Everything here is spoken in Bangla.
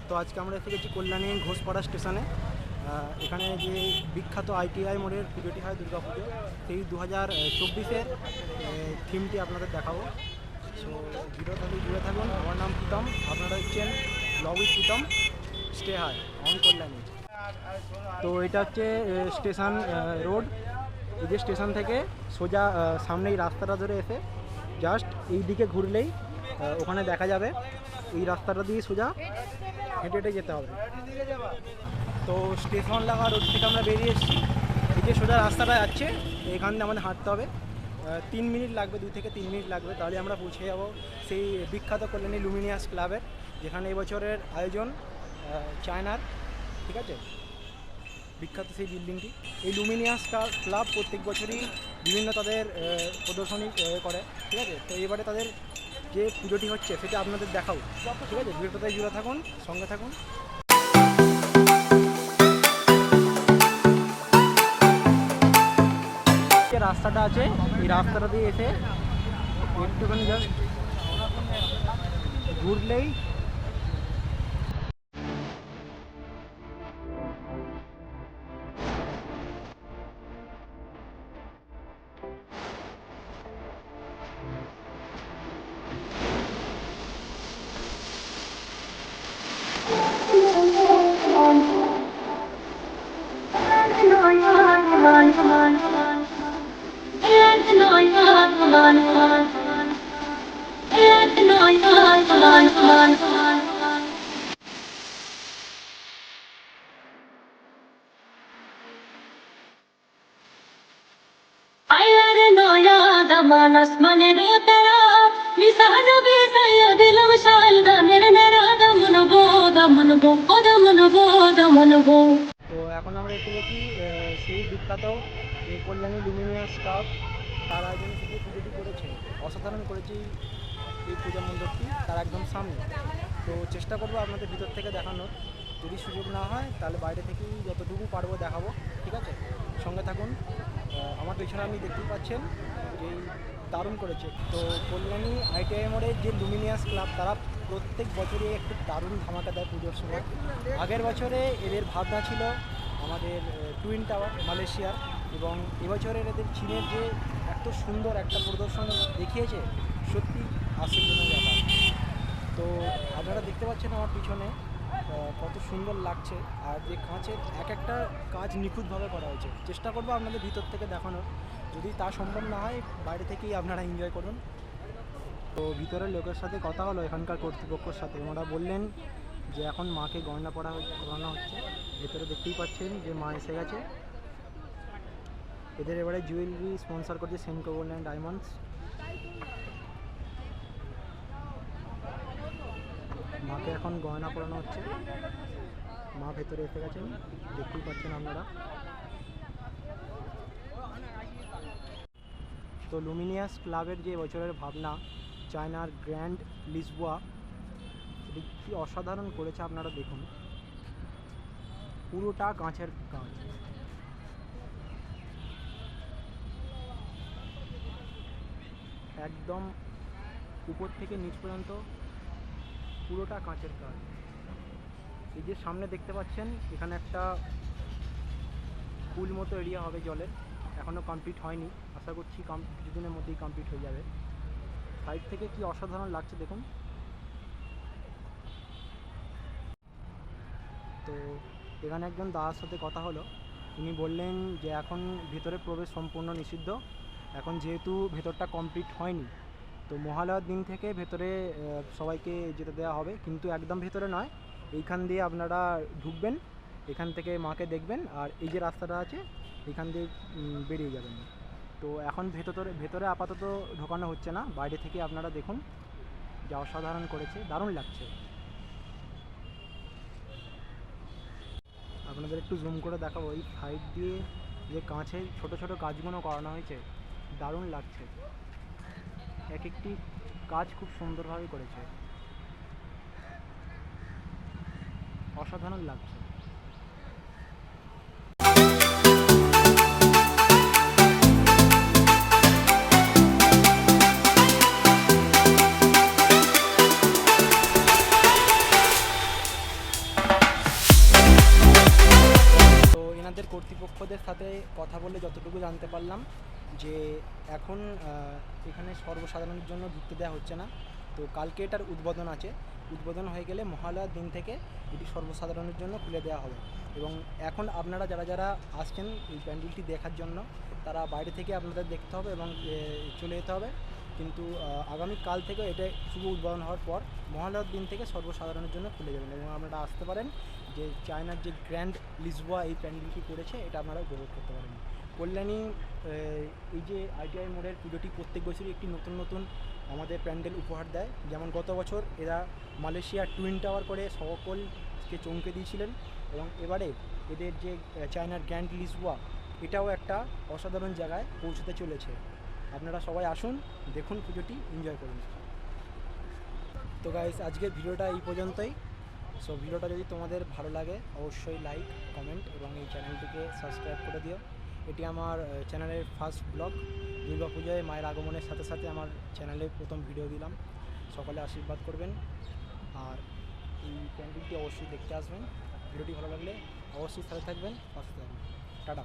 তো আজকে আমরা এসে গেছি কল্যাণী ঘোষপাড়া স্টেশনে। এখানে যে বিখ্যাত আইটিআই মোড়ের পুজোটি হয় দুর্গাপুজো, সেই 2024-এর থিমটি আপনাদের দেখাবো। সো ভিডিও থেকে জুড়ে থাকুন। আমার নাম প্রীতম, আপনারা হচ্ছেন blog with Pritam, stay high on Kalyani. তো এটা হচ্ছে স্টেশন রোড। এই যে স্টেশন থেকে সোজা সামনেই রাস্তাটা ধরে এসে জাস্ট এই দিকে ঘুরলেই ওখানে দেখা যাবে। এই রাস্তাটা দিয়ে সোজা হেঁটে হেঁটে যেতে হবে। তো স্টেশন লাগা রোড থেকে আমরা বেরিয়ে এসেছি। এই যে সোজা রাস্তাটা যাচ্ছে, এখান দিয়ে আমাদের হাঁটতে হবে 3 মিনিট লাগবে, 2 থেকে 3 মিনিট লাগবে, তাহলে আমরা পৌঁছে যাব সেই বিখ্যাত কল্যাণী লুমিনিয়াস ক্লাবের, যেখানে এবছরের আয়োজন চায়নার। ঠিক আছে, বিখ্যাত সেই বিল্ডিংটি। এই লুমিনিয়াস ক্লাব প্রত্যেক বছরই বিভিন্ন তাদের প্রদর্শনী করে। ঠিক আছে, তো এবারে তাদের যে পুজোটি হচ্ছে সেটা আপনাদের দেখাও। ঠিক আছে, ভিডিওটাতে জুড়ে থাকুন, সঙ্গে থাকুন। যে রাস্তাটা আছে এই রাস্তাটা দিয়ে এসে একটুখানি জাস্ট ঘুরলেই মানস মনে তেরা মিসাজ বিসয় দিলম শাল দানের মেরা দমন বো দমন বো দমন বো দমন বো। তো এখন আমরা এসে গেছি সেই বিখ্যাত যে কল্যাণী লুমিনিয়াস ক্লাব, তারা একজন শুধু পুজোটি করেছে, অসাধারণ করেছে এই পূজা মণ্ডপটি তার একদম সামনে। তো চেষ্টা করবো আপনাদের ভিতর থেকে দেখানোর, যদি সুযোগ না হয় তাহলে বাইরে থেকেই যতটুকু পারবো দেখাবো। ঠিক আছে, সঙ্গে থাকুন। আমার পেছনে আপনি দেখতেই পাচ্ছেন যেই দারুণ করেছে। তো কল্যাণী আইটিআই মোড়ের যে লুমিনিয়াস ক্লাব, তারা প্রত্যেক বছরই একটু দারুণ ধামাকা দেয় পুজোর সময়। আগের বছরে এদের ভাবনা ছিল আমাদের টুইন টাওয়ার মালয়েশিয়ার, এবং এবছরের এদের চীনের যে এত সুন্দর একটা প্রদর্শন দেখিয়েছে, সত্যি আশ্চর্যজনক ব্যাপার। তো আপনারা দেখতে পাচ্ছেন আমার পিছনে কত সুন্দর লাগছে, আর যে কাঁচের এক একটা কাজ নিখুঁতভাবে করা হয়েছে। চেষ্টা করবো আপনাদের ভিতর থেকে দেখানোর, যদি তা সম্ভব না হয় বাইরে থেকেই আপনারা এনজয় করুন। তো ভিতরের লোকের সাথে কথা হলো এখানকার কর্তৃপক্ষের সাথে, ওনারা বললেন যে এখন মাকে গয়না পরানো হচ্ছে। ভেতরে দেখতেই পাচ্ছেন যে মা এসে গেছে। এদের এবারে জুয়েলারি স্পন্সর করছে সেনকো গোল্ড অ্যান্ড ডায়মন্ডস। মাকে এখন গয়না পরানো হচ্ছে, মা ভেতরে এসে গেছেন, দেখতেই পাচ্ছেন আপনারা। তো লুমিনিয়াস ক্লাবের যে বছরের ভাবনা চায়নার গ্র্যান্ড লিসবোয়া, এটি কী অসাধারণ করেছে আপনারা দেখুন। পুরোটা কাঁচের কাজ, একদম উপর থেকে নিচ পর্যন্ত পুরোটা কাঁচের কাজ। এই যে সামনে দেখতে পাচ্ছেন এখানে একটা পুল মতো এরিয়া হবে জলের, এখনও কমপ্লিট হয়নি, আশা করছি কিছুদিনের মধ্যেই কমপ্লিট হয়ে যাবে। সাইড থেকে কি অসাধারণ লাগছে দেখুন। তো এখানে একজন দাদার সাথে কথা হলো, উনি বললেন যে এখন ভেতরে প্রবেশ সম্পূর্ণ নিষিদ্ধ, এখন যেহেতু ভেতরটা কমপ্লিট হয়নি, তো মহালয়ার দিন থেকে ভেতরে সবাইকে যেতে দেওয়া হবে, কিন্তু একদম ভেতরে নয়, এইখান দিয়ে আপনারা ঢুকবেন, এখান থেকে মাকে দেখবেন, আর এই যে রাস্তাটা আছে এখান দিয়ে বেরিয়ে যাবেন। তো এখন ভেতরে আপাতত ঢোকানো হচ্ছে না, বাইরে থেকে আপনারা দেখুন, যা অসাধারণ করেছে, দারুণ লাগছে। আপনাদের একটু জুম করে দেখাবো, এই সাইড দিয়ে যে কাঁচের ছোট ছোট কাজগুলো করানো হয়েছে, দারুণ লাগছে। এক একটি কাজ খুব সুন্দরভাবে করেছে, অসাধারণ লাগছে। কর্তৃপক্ষদের সাথে কথা বলে যতটুকু জানতে পারলাম যে এখন এখানে সর্বসাধারণের জন্য ঢুকতে দেওয়া হচ্ছে না। তো কালকে এটার উদ্বোধন আছে, উদ্বোধন হয়ে গেলে মহালয়ার দিন থেকে এটি সর্বসাধারণের জন্য খুলে দেওয়া হবে। এবং এখন আপনারা যারা যারা আসছেন এই প্যান্ডেলটি দেখার জন্য, তারা বাইরে থেকে আপনাদের দেখতে হবে এবং চলে যেতে হবে। কিন্তু আগামীকাল থেকে এটা শুভ উদ্বোধন হওয়ার পর মহালয়ার দিন থেকে সর্বসাধারণের জন্য খুলে যাবেন এবং আপনারা আসতে পারেন। যে চায়নার যে গ্র্যান্ড লিসবোয়া এই প্যান্ডেলটি করেছে, এটা আপনারা উপভোগ করতে পারেন। কল্যাণী এই যে ITI মোড়ের পুজোটি প্রত্যেক বছরই একটি নতুন নতুন আমাদের প্যান্ডেল উপহার দেয়। যেমন গত বছর এরা মালয়েশিয়ার টুইন টাওয়ার করে সকলকে চমকে দিয়েছিলেন, এবং এবারে এদের যে চায়নার গ্র্যান্ড লিসবোয়া, এটাও একটা অসাধারণ জায়গায় পৌঁছতে চলেছে। আপনারা সবাই আসুন, দেখুন পুজোটি, এনজয় করুন। তো গাইস, আজকের ভিডিওটা এই পর্যন্তই। সো ভিডিওটা যদি তোমাদের ভালো লাগে অবশ্যই লাইক, কমেন্ট এবং এই চ্যানেলটিকে সাবস্ক্রাইব করে দিও। এটি আমার চ্যানেলের ফার্স্ট ব্লগ। দুর্গাপূজায় মায়ের আগমনের সাথে সাথে আমার চ্যানেলে প্রথম ভিডিও দিলাম। সকলে আশীর্বাদ করবেন আর এই প্যান্ডেলটি অবশ্যই দেখতে আসবেন। ভিডিওটি ভালো লাগলে অবশ্যই সাথে থাকবেন, পাশে থাকবেন। টাটা।